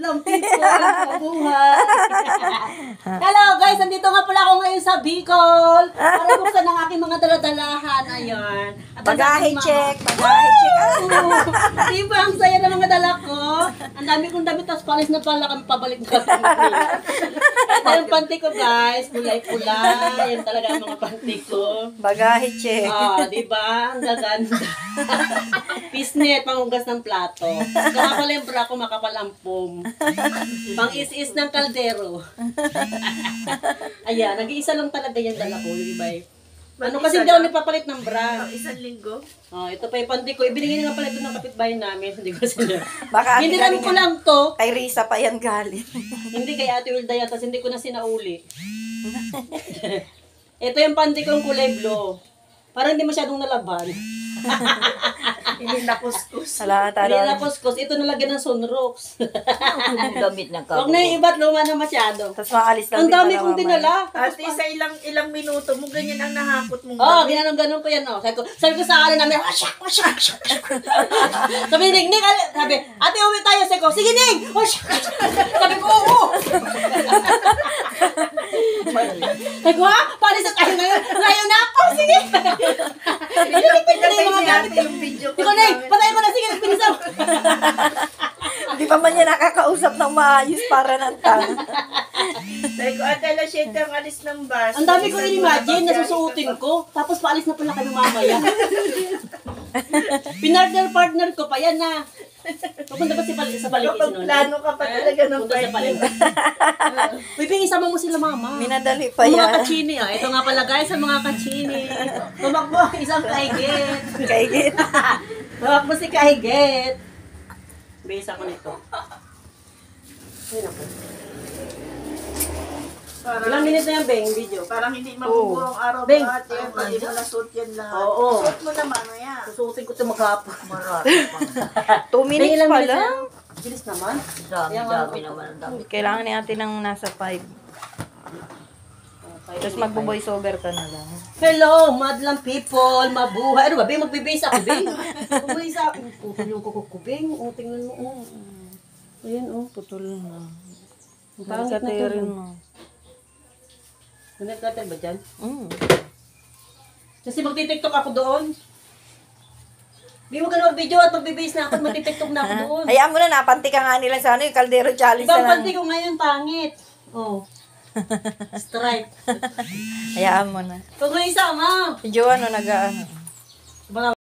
madlang people, mabuhay. Hello guys, nandito nga pala ako ngayon sa Bicol. Para buksan ang aking mga daladalahan. Ayan. Bagahe check. Diba, ang saya ng mga dala ko. Ang dami kong damit, tapos palis na pala kami pabalik na kami. Ito yung panty ko guys, kulay-kulay. Yan talaga ang mga panty ko. Bagahe check. Diba? Ang gaganda. Pisnet, panghugas ng plato. Kaya pala yung bra ko makapalampom. Pang-is-is ng kaldero. Ayan, nag-iisa lang talaga yung dala ko. Yung iba eh. Ano kasi hindi ako nagpapalit ng bra. Isang linggo? Ito pa yung panty ko. Ibinigay na nga pala ito ng kapitbahay namin. Hindi ko sila. Baka Hindi namin ko lang to. Kay Risa pa yan galing. Hindi kay Ate Wilda yan. Tapos hindi ko na sinauli. Ito yung panty ko, kulay blue. Parang hindi masyadong nalaban. Hindi na kuskus. Hindi na kuskus. Ito nalagyan ng sunrooks. Gamit ng Huwag na yung iba't luma na masyado. Tapos maalis lang. Ang dami kong dinala. At sa ilang minuto mo, ganyan ang nahakot mong Ginanong-ganon ko yan. Sabi ko sa alin namin, wasyak. Sabi ni Ning, sabi, ate uwi tayo. Sabi ko, sige Ning, wasyak. Sabi ko, oo. Sabi ko, ha? Paano sa tayo ngayon? Ngayon na? Sige. Pinilipit ko na yung mga gamit ko. Ikaw Ning, patay ko na. Sige, nagpinisaw. Hindi pa man niya nakakausap ng maayos para ng tang. Sabi ko, ate, alas 7 ang alis ng bus. Ang dami ko in-imagine, nasusuotin ko. Tapos paalis na pala kami mamaya. Pinartner ko pa yan na. Pupunta ba sa paligid Kapag nun? plano ka pa talaga ng Punta sa paligid. Uy, isama mo sila mama. Minadali pa Ang mga yan. kachini Ito nga pala guys, ang mga kachini. Tumakbo, isang kaigit. Kaigit. Tumakbo si kaigit. Bisa ko nito. Ayun ako. Ilang minutes na yan, Beng, video? Parang hindi mabubuong araw Beng. ba ate? Pwede mo na suot yan lahat. Oo. Suot mo naman, maya. Susutin ko ito maghapon. 2 minutes pa lang. Bilis naman. Dami naman. Kailangan natin ng nasa 5. Tapos magbo-voice over ka na lang. Hello, madlang people, mabuhay. Ano ba, Beng? Magbibase ako, Beng. Magbibase ako. Putol yung kuko ko, Beng. Tingnan mo, Ayan, Putol na. Ang pangit na to. rin mo. Nag-cutter ba dyan? Kasi magti-tiktok ako doon. Di mo ka na mag-video at mag-base na ako at magti-tiktok na ako doon. Hayaan mo na, napanti ka nga nila sa yung Caldero Challenge Ibang na panty ko ngayon, pangit. Stripe. Hayaan mo na. Huwag mo isama. Si Joanne, nag-ano.